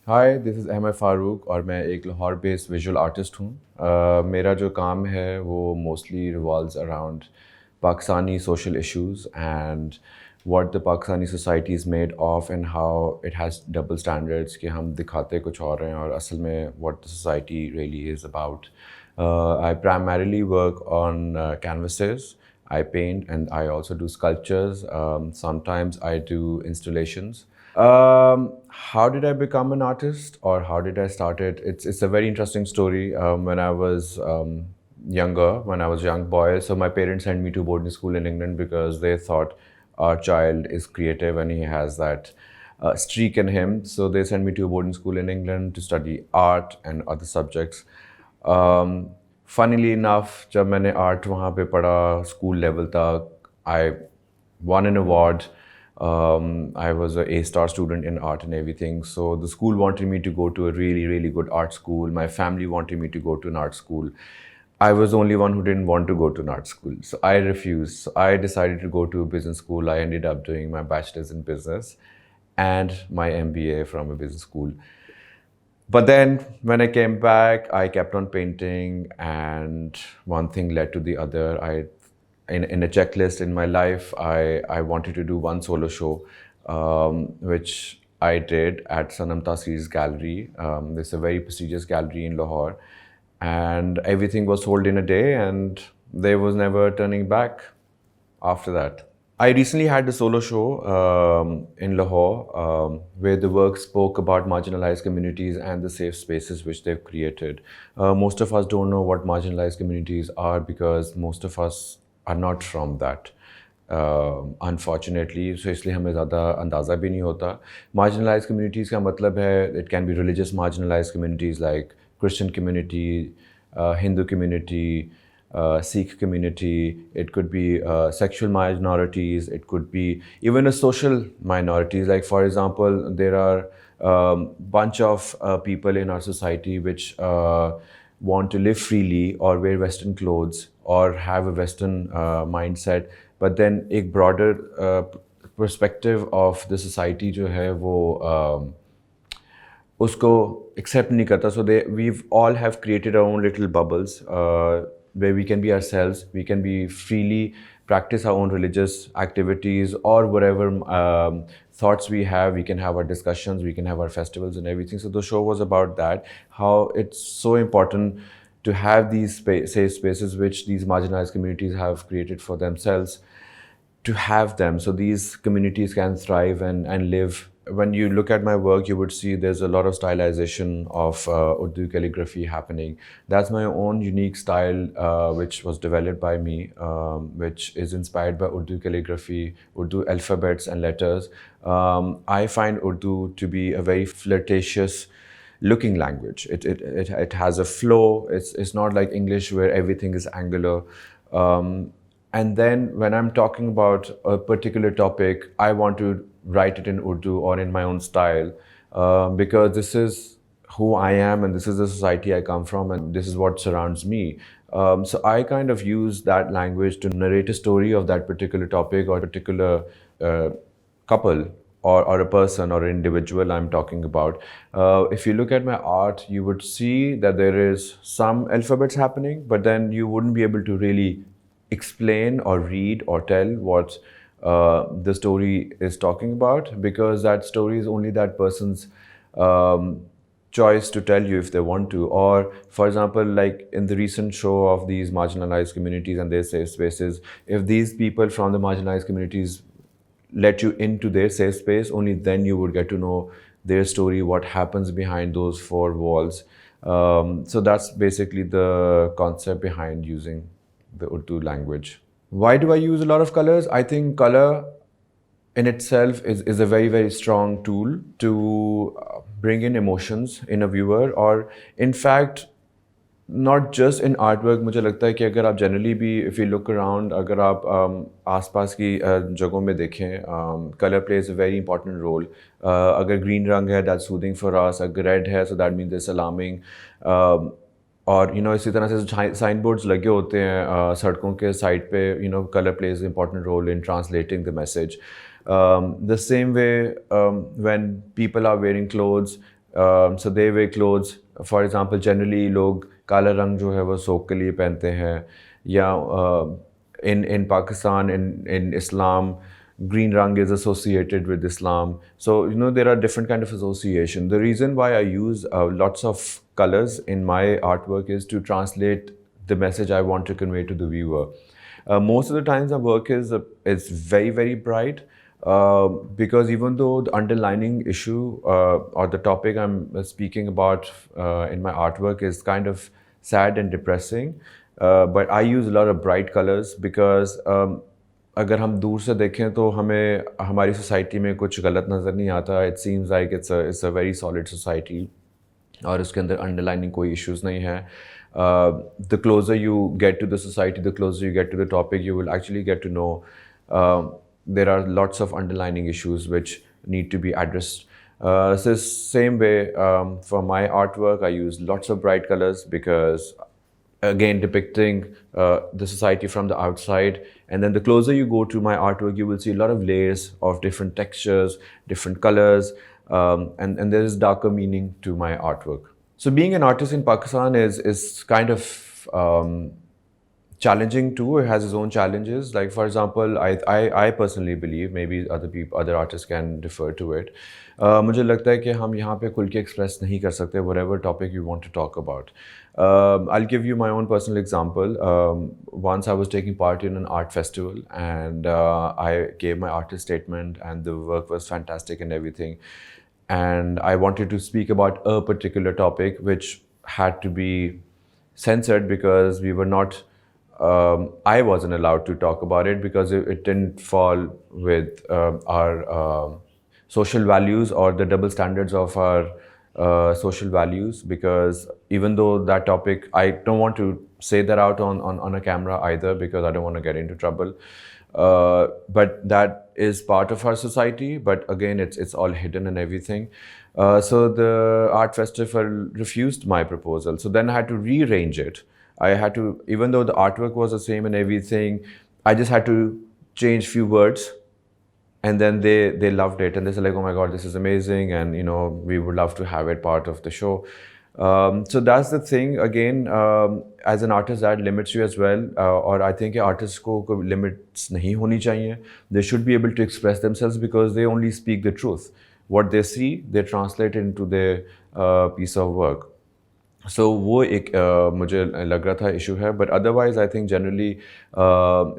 Hi, this is Ahmar Farooq और मैं एक लाहौर बेस्ड विजुअल आर्टिस्ट हूँ। मेरा जो काम है वो mostly revolves around Pakistani social issues and what the Pakistani society is made of and how it has double standards कि हम दिखाते कुछ और हैं और असल में what the society really is about. I primarily work on canvases. I paint and I also do sculptures. Sometimes I do installations. How did I become an artist or how did I start it? It's a very interesting story. When I was younger, when I was a young boy, so my parents sent me to boarding school in England because they thought our child is creative and he has that streak in him. So they sent me to a boarding school in England to study art and other subjects. Funnily enough, जब मैंने art वहाँ पे पढ़ा school level तक, I won an award. I was a A-star student in art and everything. So the school wanted me to go to a really, really good art school. My family wanted me to go to an art school. I was the only one who didn't want to go to an art school. So I refused. So I decided to go to a business school. I ended up doing my bachelor's in business and my MBA from a business school. But then when I came back, I kept on painting and one thing led to the other. In a checklist in my life, I wanted to do one solo show, which I did at Sanam Tasir's gallery. This is a very prestigious gallery in Lahore. And everything was sold in a day and there was never turning back after that. I recently had a solo show in Lahore where the work spoke about marginalized communities and the safe spaces which they've created. Most of us don't know what marginalized communities are because most of us are not from that. Unfortunately, so इसलिए हमें ज़्यादा अंदाज़ा भी नहीं होता. Marginalized communities का मतलब है it can be religious marginalized communities like Christian community, Hindu community, Sikh community, it could be sexual minorities, it could be even a social minorities. Like for example, there are bunch of people in our society which want to live freely or wear Western clothes or have a Western mindset, but then a broader perspective of the society जो है वो उसको accept नहीं करता. So we've all have created our own little bubbles where we can be ourselves, we can be freely practice our own religious activities or whatever thoughts we have. We can have our discussions, we can have our festivals and everything. So the show was about that, how it's so important to have these safe spaces which these marginalized communities have created for themselves, to have them so these communities can thrive and live. When you look at my work, you would see there's a lot of stylization of Urdu calligraphy happening. That's my own unique style, which was developed by me, which is inspired by Urdu calligraphy, Urdu alphabets and letters. I find Urdu to be a very flirtatious looking language. It has a flow. It's not like English where everything is angular. And then when I'm talking about a particular topic, I want to write it in Urdu or in my own style because this is who I am and this is the society I come from and this is what surrounds me. So I kind of use that language to narrate a story of that particular topic or particular couple or a person or an individual I'm talking about. If you look at my art, you would see that there is some alphabets happening, but then you wouldn't be able to really explain or read or tell what the story is talking about because that story is only that person's choice to tell you if they want to. Or for example, like in the recent show of these marginalized communities and their safe spaces, if these people from the marginalized communities let you into their safe space, only then you would get to know their story, what happens behind those four walls. So that's basically the concept behind using the Urdu language. Why do I use a lot of colors? I think color in itself is a very, very strong tool to bring in emotions in a viewer, or in fact, not just in artwork. मुझे लगता है कि अगर आप generally भी if you look around, अगर आप आसपास की जगहों में देखें, color plays a very important role. अगर green रंग है, that's soothing for us. अगर red है, so that means it's alarming. और इसी तरह से साइन बोर्ड्स लगे होते हैं सड़कों के साइड पे, colour plays important role in translating the message. The same way when people are wearing clothes, so they wear clothes. For example generally लोग काला रंग जो है वो सोक के लिए पहनते हैं, या in Pakistan, in Islam, green rang is associated with Islam. So there are different kind of association. The reason why I use lots of colors in my artwork is to translate the message I want to convey to the viewer. Most of the times my work is very, very bright, because even though the underlying issue or the topic I'm speaking about in my artwork is kind of sad and depressing, but I use a lot of bright colors because अगर हम दूर से देखें तो हमें हमारी society में कुछ गलत नज़र नहीं आता. It seems like it's a very solid society और उसके अंदर अंडरलाइनिंग कोई इश्यूज़ नहीं है. The closer you get to the society, the closer you get to the topic, you will actually get to know there are lots of underlining issues which need to be addressed. So same way, for my artwork I use lots of bright colors because again depicting the society from the outside, and then the closer you go to my artwork you will see a lot of layers of different textures, different colors, and there is darker meaning to my artwork. So being an artist in Pakistan is kind of challenging too. It has its own challenges. Like for example, I personally believe, maybe other artists can defer to it, मुझे लगता है कि हम यहाँ पे खुल के express नहीं कर सकते whatever topic you want to talk about. I'll give you my own personal example. Once I was taking part in an art festival, and I gave my artist statement and the work was fantastic and everything, and I wanted to speak about a particular topic which had to be censored because we were not I wasn't allowed to talk about it because it didn't fall with our social values or the double standards of our social values, because even though that topic, I don't want to say that out on a camera either because I don't want to get into trouble, but that is part of our society, but again it's all hidden and everything. So the art festival refused my proposal, so then I had to rearrange it. I had to, even though the artwork was the same and everything, I just had to change few words, and then they loved it and they said like, oh my god, this is amazing, and we would love to have it part of the show. So that's the thing. Again, as an artist that limits you as well, or I think artists को कोई limits नहीं होनी चाहिए. They should be able to express themselves because they only speak the truth. What they see, they translate into their piece of work. So वो एक मुझे लग रहा था issue है, but otherwise I think generally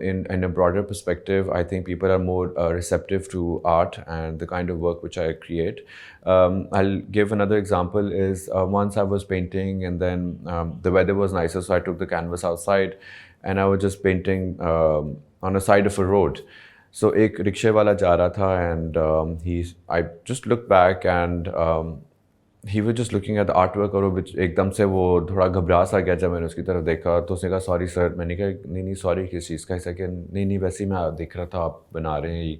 in a broader perspective I think people are more receptive to art and the kind of work which I create. I'll give another example is once I was painting and then the weather was nicer, so I took the canvas outside and I was just painting on the side of a road. So एक रिक्शे वाला जा रहा था and I just looked back and he was just looking at the artwork और वो एकदम से वो थोड़ा घबरा सा गया जब मैंने उसकी तरफ देखा. तो उसने कहा सॉरी सर. मैंने कहा नहीं सॉरी किस चीज़ का. ऐसा कि नहीं वैसे ही मैं देख रहा था आप बना रहे हैं ये,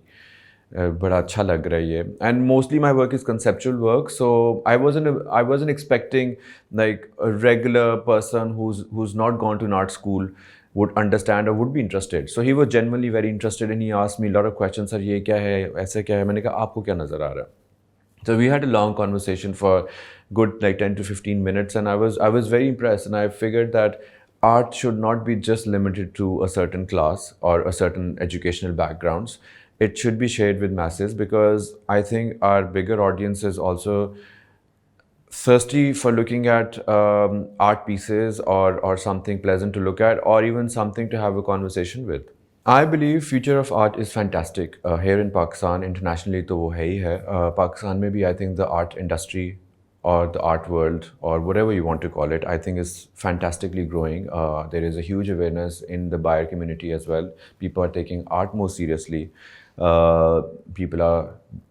बड़ा अच्छा लग रहा है ये. And mostly my work is conceptual work, so I wasn't expecting like a regular person who's not gone to an art school would understand or would be interested. So he was genuinely very interested and he asked me a lot of questions. Sir ये क्या है, ऐसा क्या है. मैंने कहा आपको क्या नज़र आ रहा है. So we had a long conversation for good like 10 to 15 minutes, and I was very impressed, and I figured that art should not be just limited to a certain class or a certain educational backgrounds. It should be shared with masses because I think our bigger audience is also thirsty for looking at art pieces or something pleasant to look at, or even something to have a conversation with. I believe future of art is fantastic here in Pakistan. Internationally तो वो है ही है. Pakistan में भी I think the art industry or the art world or whatever you want to call it, I think is fantastically growing. There is a huge awareness in the buyer community as well. People are taking art more seriously. People are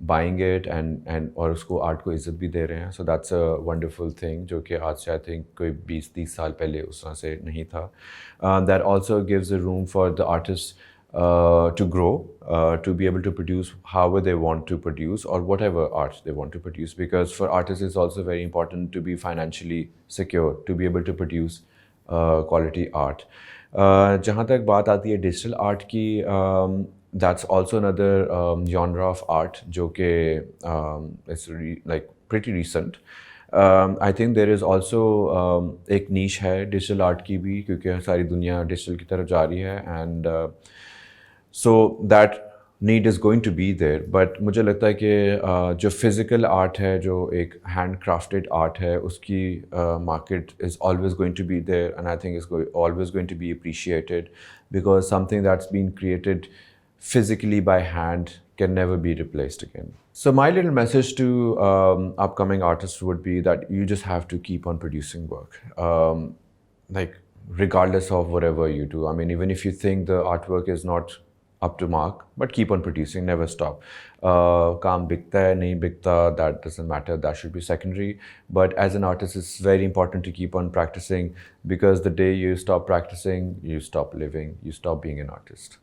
buying it and और उसको art को इज्जत भी दे रहे हैं. So that's a wonderful thing जो कि आज से I think कोई 20-30 साल पहले उस तरह से नहीं था. That also gives a room for the artists to grow, to be able to produce however they want to produce or whatever art they want to produce. Because for artists, it's also very important to be financially secure, to be able to produce quality art. जहाँ तक बात आती है digital art की, that's also another genre of art जो कि is like pretty recent. I think there is also एक niche है डिजिटल आर्ट की भी, क्योंकि सारी दुनिया डिजिटल की तरफ जा रही है, and so that need is going to be there. But मुझे लगता है कि जो physical art है, जो एक handcrafted art है, उसकी market is always going to be there, and I think it's always going to be appreciated, because something that's been created physically by hand can never be replaced again. So my little message to upcoming artists would be that you just have to keep on producing work, like regardless of whatever you do. I mean, even if you think the artwork is not up to mark, but keep on producing, never stop. काम बिकता है नहीं बिकता, that doesn't matter, that should be secondary. But as an artist, it's very important to keep on practicing, because the day you stop practicing, you stop living, you stop being an artist.